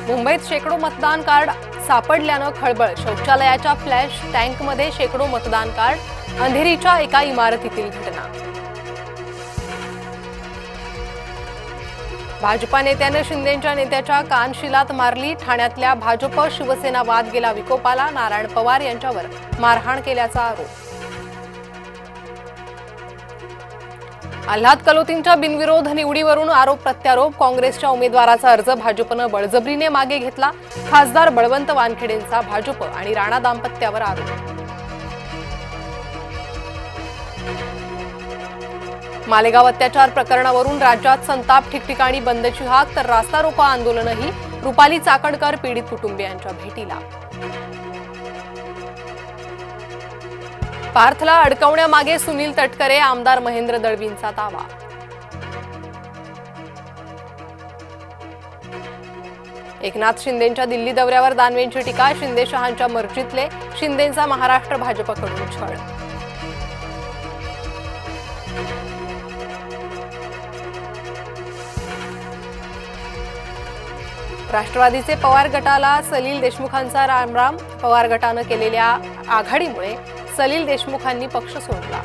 मुंबईत शेकडो मतदान कार्ड सापडल्यानं खळबळ। शौचालयाच्या फ्लॅश टँकमध्ये शेकडो मतदान कार्ड। अंधेरीच्या एका इमारतीतील घटना। भाजपा नेत्याने शिंदेंच्या नेत्याच्या कानशिलात मारली। ठाण्यातल्या भाजप शिवसेना वाद गेला विकोपाला। नारायण पवार यांच्यावर मारहाण केल्याचा आरोप। आल्हाद कलोतींच्या बिनविरोध निवडीवरून आरोप प्रत्यारोप। काँग्रेसच्या उमेदवाराचा अर्ज भाजपनं बळजबरीने मागे घेतला। खासदार बळवंत वानखेडेंचा भाजप आणि राणा दाम्पत्यावर आरोप। मालेगाव अत्याचार प्रकरणावरून राज्यात संताप। ठिकठिकाणी बंदची हाक तर रास्ता रोको आंदोलनही। रुपाली चाकणकर पीडित कुटुंबियांच्या भेटीला। पार्थला अडकवण्यामागे सुनील तटकरे। आमदार महेंद्र दळवींचा दावा। एकनाथ शिंदेंच्या दिल्ली दौऱ्यावर दानवेंची टीका। शिंदे शहांच्या मर्जीतले। शिंदेंचा महाराष्ट्र भाजपकडून छळ। राष्ट्रवादीचे पवार गटाला सलील देशमुखांचा रामराम। पवार गटानं केलेल्या आघाडीमुळे सलील देशमुखांनी पक्ष सोडला।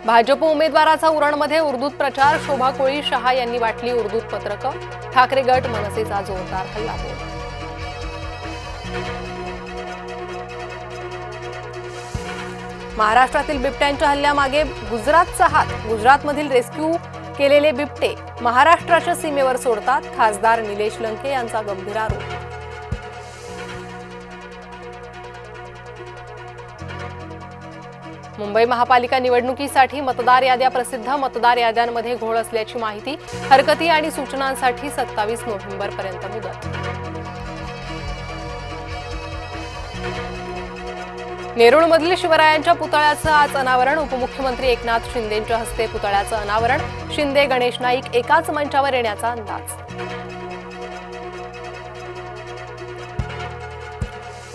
भाजप उमेदवाराचा उरणमध्ये उर्दूत प्रचार। शोभा कोळी शहा यांनी वाटली उर्दूत पत्रकं। ठाकरे गट मनसेचा जोरदार हल्लाबोल। महाराष्ट्रातील बिबट्यांच्या हल्ल्यामागे गुजरातचा हात। गुजरातमधील रेस्क्यू केलेले बिबटे महाराष्ट्राच्या सीमेवर सोडतात। खासदार निलेश लंके यांचा गंभीर आरोप। मुंबई महापालिका निवडणुकीसाठी मतदार याद्या प्रसिद्ध। मतदार याद्यांमध्ये घोळ असल्याची माहिती। हरकती आणि सूचनांसाठी 27 नोव्हेंबरपर्यंत मुदत। नेरूळमधील शिवरायांच्या पुतळ्याचं आज अनावरण। उपमुख्यमंत्री एकनाथ शिंदेंच्या हस्ते पुतळ्याचं अनावरण। शिंदे गणेश नाईक एकाच मंचावर येण्याचा अंदाज।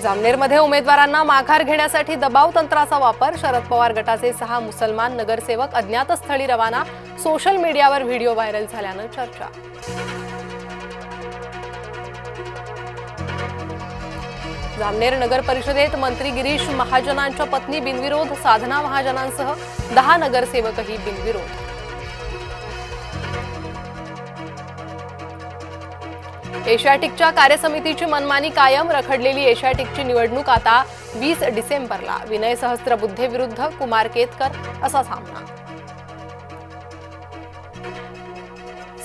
जामनेरमध्ये उमेदवारांना माघार घेण्यासाठी दबाव तंत्राचा वापर। शरद पवार गटाचे 6 मुसलमान नगरसेवक अज्ञातस्थळी रवाना। सोशल मीडियावर व्हिडिओ व्हायरल झाल्यानं चर्चा। जामनेर नगर परिषदेत मंत्री गिरीश महाजनांच्या पत्नी बिनविरोध। साधना महाजनांसह 10 नगरसेवकही बिनविरोध। एशियाटिकच्या कार्यसमितीची मनमानी कायम। रखडलेली एशियाटिकची निवडणूक आता 20 डिसेंबरला। विनय सहस्त्रबुद्धे विरुद्ध कुमार केतकर असा सामना।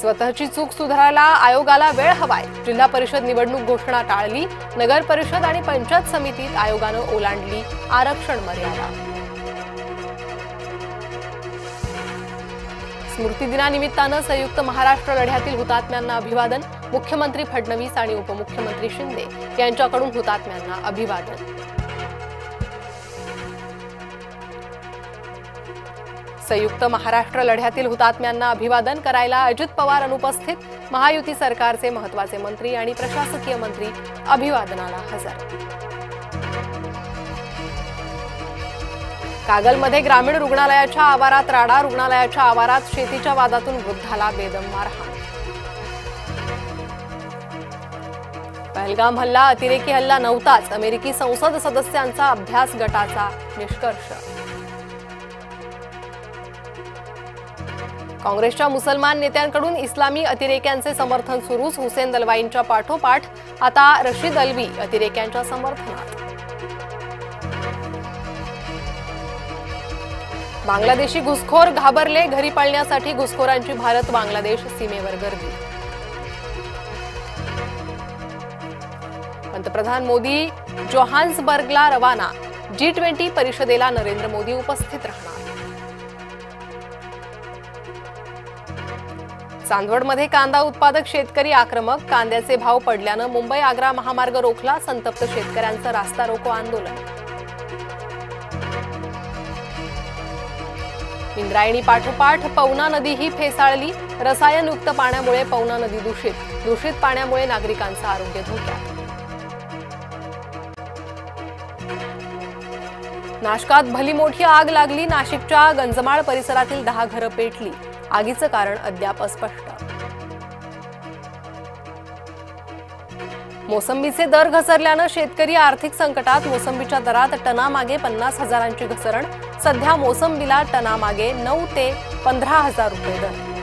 स्वतःची चूक सुधारायला आयोगाला वेळ हवाय। जिल्हा परिषद निवडणूक घोषणा टाळली। नगर परिषद आणि पंचायत समितीत आयोगानं ओलांडली आरक्षण मर्यादा। स्मृती दिनानिमित्तानं संयुक्त महाराष्ट्र लढ्यातील हुतात्म्यांना अभिवादन। मुख्यमंत्री फडणवीस आणि उपमुख्यमंत्री शिंदे यांच्याकडून हुतात्म्यांना अभिवादन। संयुक्त महाराष्ट्र लढ्यातील हुतात्म्यांना अभिवादन करायला अजित पवार अनुपस्थित। महायुती सरकारचे महत्त्वाचे मंत्री आणि प्रशासकीय मंत्री अभिवादनाला हजर। कागलमध्ये ग्रामीण रुग्णालयाच्या आवारात राडा। रुग्णालयाच्या आवारात शेतीच्या वादातून वृद्धाला बेदम मारहाण। पहलगाम हल्ला अतिरेकी हल्ला नव्हताच। अमेरिकी संसद सदस्यांचा अभ्यास गटाचा निष्कर्ष। काँग्रेसच्या मुसलमान नेत्यांकडून इस्लामी अतिरेक्यांचे समर्थन सुरूच। हुसेन दलवाईंच्या पाठोपाठ आता रशीद अल्वी अतिरेक्यांच्या समर्थनात। बांगलादेशी घुसखोर घाबरले। घरी पळण्यासाठी घुसखोरांची भारत बांगलादेश सीमेवर गर्दी। पंतप्रधान मोदी जोहान्सबर्गला रवाना। G20 परिषदेला नरेंद्र मोदी उपस्थित राहणार। चांदवडमध्ये कांदा उत्पादक शेतकरी आक्रमक। कांद्याचे भाव पडल्यानं मुंबई आग्रा महामार्ग रोखला। संतप्त शेतकऱ्यांचं रास्ता रोको आंदोलन। इंद्रायणी पाठोपाठ पवना नदीही फेसाळली। रसायनयुक्त पाण्यामुळे पवना नदी दूषित। दूषित पाण्यामुळे नागरिकांचं आरोग्य धोक्यात। नाशकात भली मोठी आग लागली. नाशिकच्या गंजमाळ परिसरातील 10 घरं पेटली. आगीचं कारण अद्याप अस्पष्ट. मोसंबीचे दर घसरल्यानं शेतकरी आर्थिक संकटात. मोसंबीच्या दरात टनामागे 50,000ची घसरण. सध्या मोसंबीला टनामागे 9 ते 15,000 रुपये दर.